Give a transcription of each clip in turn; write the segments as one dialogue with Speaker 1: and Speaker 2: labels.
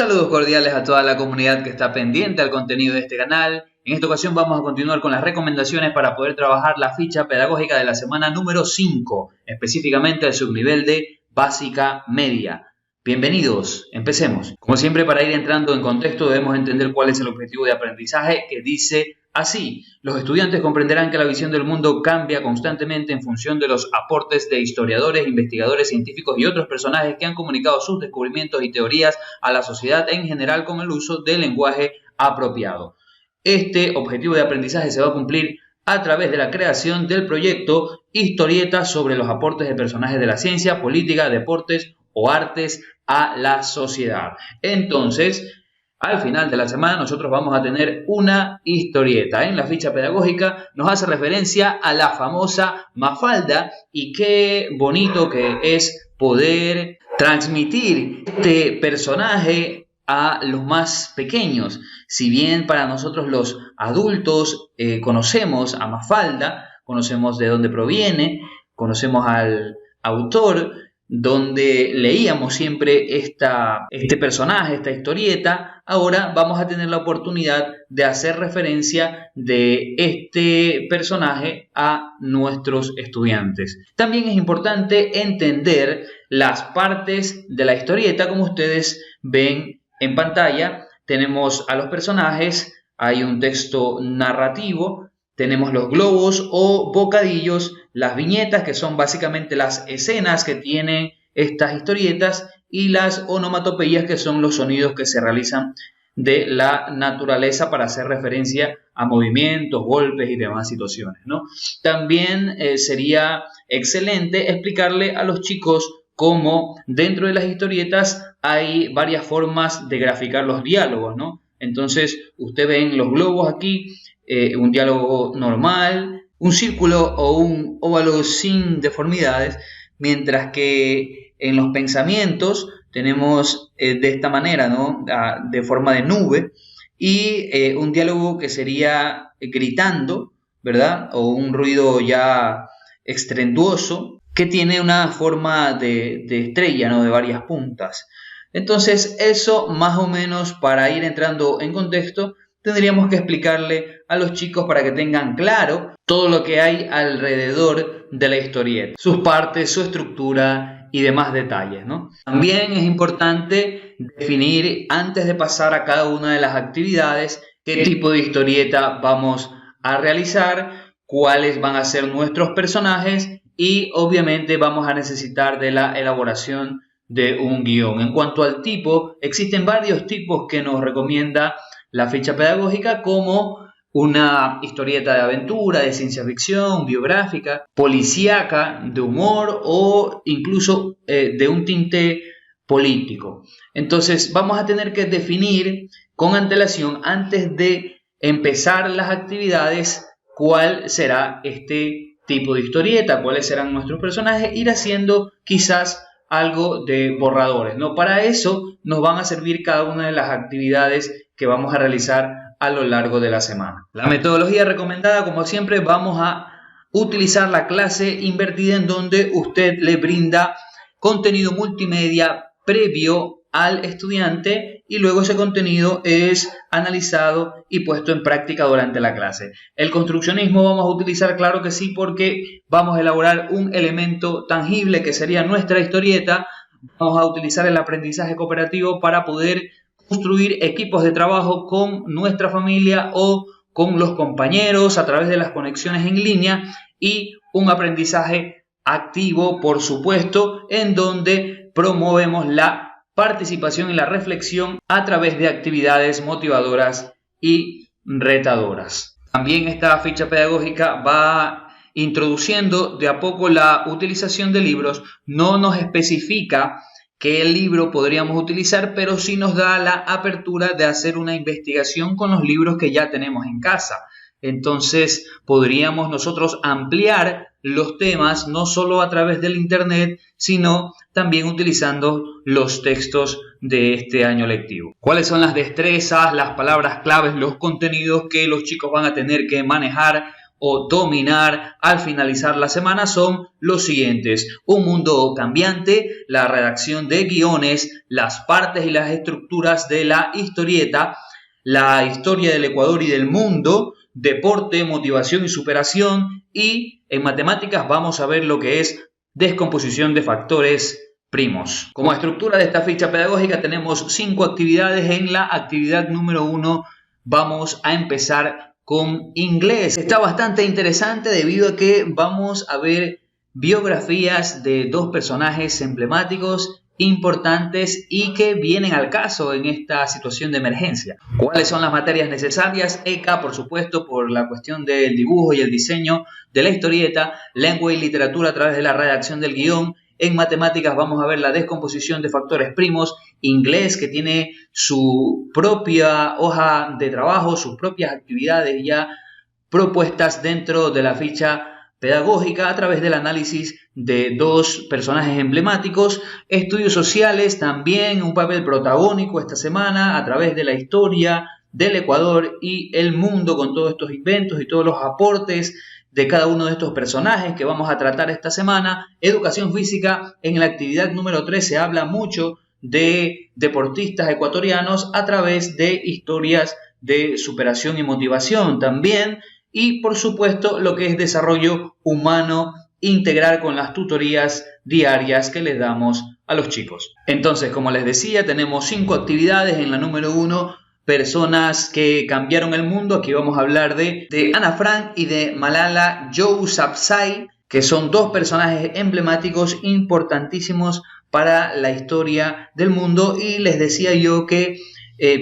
Speaker 1: Saludos cordiales a toda la comunidad que está pendiente al contenido de este canal. En esta ocasión vamos a continuar con las recomendaciones para poder trabajar la ficha pedagógica de la semana número 5, específicamente el subnivel de básica media. Bienvenidos, empecemos. Como siempre, para ir entrando en contexto debemos entender cuál es el objetivo de aprendizaje, que dice así: los estudiantes comprenderán que la visión del mundo cambia constantemente en función de los aportes de historiadores, investigadores, científicos y otros personajes que han comunicado sus descubrimientos y teorías a la sociedad en general con el uso del lenguaje apropiado. Este objetivo de aprendizaje se va a cumplir a través de la creación del proyecto Historietas sobre los aportes de personajes de la ciencia, política, deportes o artes a la sociedad. Entonces, al final de la semana nosotros vamos a tener una historieta. En la ficha pedagógica nos hace referencia a la famosa Mafalda, y qué bonito que es poder transmitir este personaje a los más pequeños. Si bien para nosotros los adultos conocemos a Mafalda, conocemos de dónde proviene, conocemos al autor, donde leíamos siempre este personaje, esta historieta, ahora vamos a tener la oportunidad de hacer referencia de este personaje a nuestros estudiantes. También es importante entender las partes de la historieta. Como ustedes ven en pantalla, tenemos a los personajes, hay un texto narrativo, tenemos los globos o bocadillos, las viñetas, que son básicamente las escenas que tienen estas historietas, y las onomatopeyas, que son los sonidos que se realizan de la naturaleza para hacer referencia a movimientos, golpes y demás situaciones, ¿no? También sería excelente explicarle a los chicos cómo dentro de las historietas hay varias formas de graficar los diálogos, ¿no? Entonces, usted ve en los globos aquí un diálogo normal, un círculo o un óvalo sin deformidades, mientras que en los pensamientos tenemos de esta manera, ¿no? De forma de nube, y un diálogo que sería gritando, ¿verdad? O un ruido ya estruendoso, que tiene una forma de estrella, ¿no? De varias puntas. Entonces, eso más o menos, para ir entrando en contexto, tendríamos que explicarle a los chicos para que tengan claro todo lo que hay alrededor de la historieta, sus partes, su estructura y demás detalles, ¿no? También es importante definir, antes de pasar a cada una de las actividades, qué tipo de historieta vamos a realizar, cuáles van a ser nuestros personajes, y obviamente vamos a necesitar de la elaboración de un guión. En cuanto al tipo, existen varios tipos que nos recomienda la ficha pedagógica, como una historieta de aventura, de ciencia ficción, biográfica, policíaca, de humor o incluso de un tinte político. Entonces vamos a tener que definir con antelación, antes de empezar las actividades, cuál será este tipo de historieta, cuáles serán nuestros personajes, ir haciendo quizás algo de borradores, ¿no? Para eso nos van a servir cada una de las actividades que vamos a realizar a lo largo de la semana. La metodología recomendada, como siempre, vamos a utilizar la clase invertida, en donde usted le brinda contenido multimedia previo al estudiante, y luego ese contenido es analizado y puesto en práctica durante la clase. El construccionismo vamos a utilizar, claro que sí, porque vamos a elaborar un elemento tangible que sería nuestra historieta. Vamos a utilizar el aprendizaje cooperativo para poder construir equipos de trabajo con nuestra familia o con los compañeros a través de las conexiones en línea, y un aprendizaje activo, por supuesto, en donde promovemos la participación y la reflexión a través de actividades motivadoras y retadoras. También esta ficha pedagógica va introduciendo de a poco la utilización de libros. No nos especifica qué libro podríamos utilizar, pero sí nos da la apertura de hacer una investigación con los libros que ya tenemos en casa. Entonces podríamos nosotros ampliar los temas no solo a través del internet, sino también utilizando los textos de este año lectivo. ¿Cuáles son las destrezas, las palabras claves, los contenidos que los chicos van a tener que manejar o dominar al finalizar la semana son los siguientes: un mundo cambiante, la redacción de guiones, las partes y las estructuras de la historieta, la historia del Ecuador y del mundo, deporte, motivación y superación, y en matemáticas vamos a ver lo que es descomposición de factores primos. Como estructura de esta ficha pedagógica tenemos 5 actividades. En la actividad número 1 vamos a empezar con inglés. Está bastante interesante debido a que vamos a ver biografías de 2 personajes emblemáticos, importantes y que vienen al caso en esta situación de emergencia. ¿Cuáles son las materias necesarias? ECA, por supuesto, por la cuestión del dibujo y el diseño de la historieta, lengua y literatura a través de la redacción del guión. En matemáticas vamos a ver la descomposición de factores primos, inglés, que tiene su propia hoja de trabajo, sus propias actividades ya propuestas dentro de la ficha pedagógica a través del análisis de 2 personajes emblemáticos. Estudios sociales, también un papel protagónico esta semana a través de la historia del Ecuador y el mundo, con todos estos inventos y todos los aportes de cada uno de estos personajes que vamos a tratar esta semana. Educación física, en la actividad número 3 se habla mucho de deportistas ecuatorianos a través de historias de superación y motivación también. Y por supuesto lo que es desarrollo humano integral con las tutorías diarias que les damos a los chicos. Entonces, como les decía, tenemos 5 actividades. En la número 1, personas que cambiaron el mundo. Aquí vamos a hablar de Ana Frank y de Malala Yousafzai, que son 2 personajes emblemáticos importantísimos para la historia del mundo. Y les decía yo que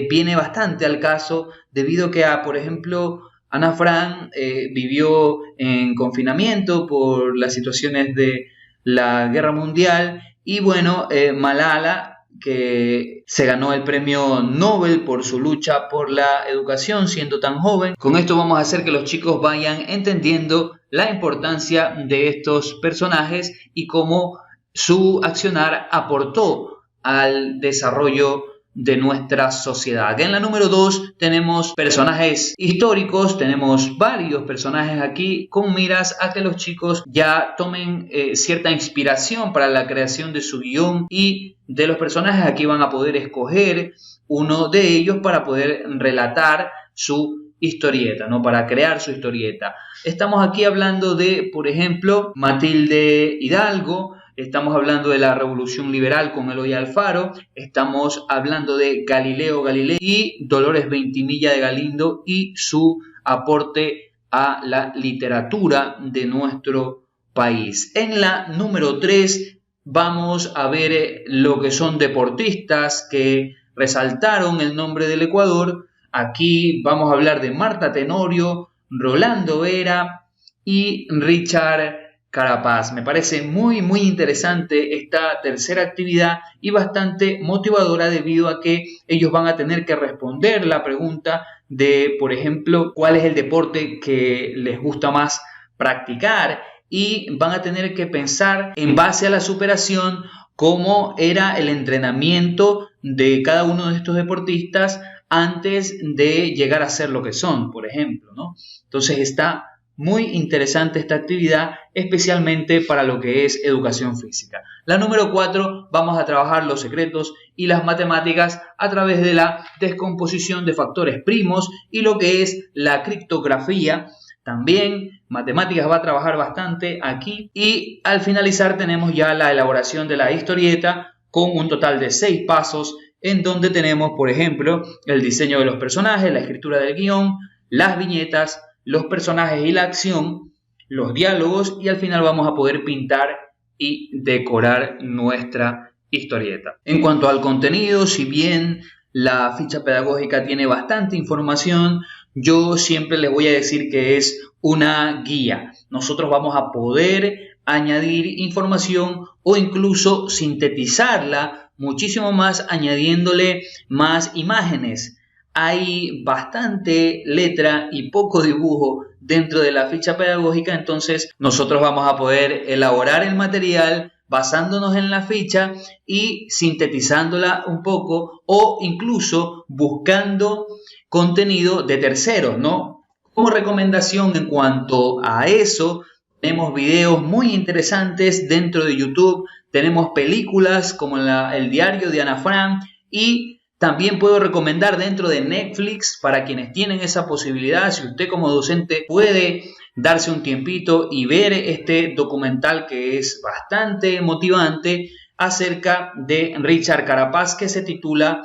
Speaker 1: viene bastante al caso debido a que, por ejemplo, Ana Frank vivió en confinamiento por las situaciones de la Guerra Mundial y bueno, Malala, que se ganó el premio Nobel por su lucha por la educación siendo tan joven. Con esto vamos a hacer que los chicos vayan entendiendo la importancia de estos personajes y cómo su accionar aportó al desarrollo de nuestra sociedad. En la número 2 tenemos personajes históricos, tenemos varios personajes aquí con miras a que los chicos ya tomen cierta inspiración para la creación de su guión, y de los personajes aquí van a poder escoger uno de ellos para poder relatar su historieta, ¿no? Para crear su historieta. Estamos aquí hablando de, por ejemplo, Matilde Hidalgo. Estamos hablando de la Revolución Liberal con Eloy Alfaro, estamos hablando de Galileo Galilei y Dolores Ventimiglia de Galindo y su aporte a la literatura de nuestro país. En la número 3 vamos a ver lo que son deportistas que resaltaron el nombre del Ecuador. Aquí vamos a hablar de Marta Tenorio, Rolando Vera y Richard Carapaz. Me parece muy interesante esta tercera actividad y bastante motivadora debido a que ellos van a tener que responder la pregunta de, por ejemplo, cuál es el deporte que les gusta más practicar, y van a tener que pensar en base a la superación cómo era el entrenamiento de cada uno de estos deportistas antes de llegar a ser lo que son, por ejemplo, ¿no? Entonces está muy interesante esta actividad, especialmente para lo que es educación física. La número 4, vamos a trabajar los secretos y las matemáticas a través de la descomposición de factores primos y lo que es la criptografía. También matemáticas va a trabajar bastante aquí, y al finalizar tenemos ya la elaboración de la historieta con un total de 6 pasos en donde tenemos, por ejemplo, el diseño de los personajes, la escritura del guión, las viñetas, los personajes y la acción, los diálogos, y al final vamos a poder pintar y decorar nuestra historieta. En cuanto al contenido, si bien la ficha pedagógica tiene bastante información, yo siempre les voy a decir que es una guía. Nosotros vamos a poder añadir información o incluso sintetizarla muchísimo más añadiéndole más imágenes. Hay bastante letra y poco dibujo dentro de la ficha pedagógica, entonces nosotros vamos a poder elaborar el material basándonos en la ficha y sintetizándola un poco, o incluso buscando contenido de terceros, ¿no? Como recomendación en cuanto a eso, tenemos videos muy interesantes dentro de YouTube, tenemos películas como El diario de Ana Frank y también puedo recomendar dentro de Netflix para quienes tienen esa posibilidad, si usted como docente puede darse un tiempito y ver este documental que es bastante motivante acerca de Richard Carapaz que se titula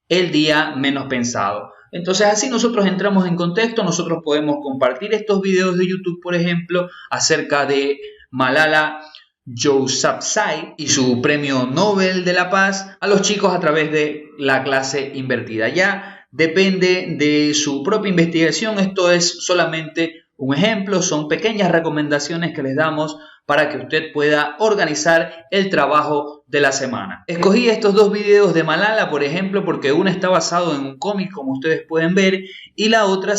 Speaker 1: El día menos pensado. Entonces así nosotros entramos en contexto, nosotros podemos compartir estos videos de YouTube, por ejemplo, acerca de Malala Yousafzai y su premio Nobel de la Paz a los chicos a través de la clase invertida. Ya depende de su propia investigación, esto es solamente un ejemplo, son pequeñas recomendaciones que les damos para que usted pueda organizar el trabajo de la semana. Escogí estos dos videos de Malala, por ejemplo, porque uno está basado en un cómic, como ustedes pueden ver, y el otro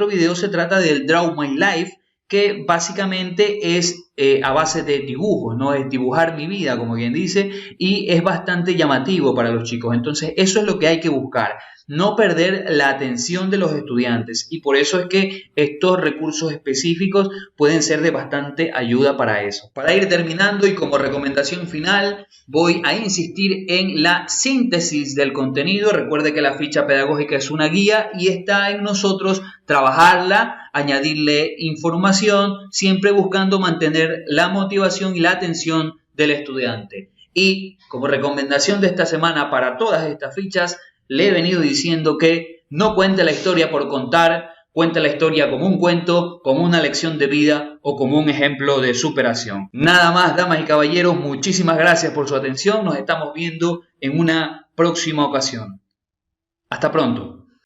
Speaker 1: video se trata del Draw My Life, que básicamente es a base de dibujos, ¿no? Es dibujar mi vida, como quien dice, y es bastante llamativo para los chicos. Entonces, eso es lo que hay que buscar, no perder la atención de los estudiantes, y por eso es que estos recursos específicos pueden ser de bastante ayuda para eso. Para ir terminando y como recomendación final, voy a insistir en la síntesis del contenido. Recuerde que la ficha pedagógica es una guía y está en nosotros trabajarla, añadirle información, siempre buscando mantener la motivación y la atención del estudiante. Y como recomendación de esta semana para todas estas fichas, le he venido diciendo que no cuente la historia por contar, cuente la historia como un cuento, como una lección de vida o como un ejemplo de superación. Nada más, damas y caballeros, muchísimas gracias por su atención. Nos estamos viendo en una próxima ocasión. Hasta pronto.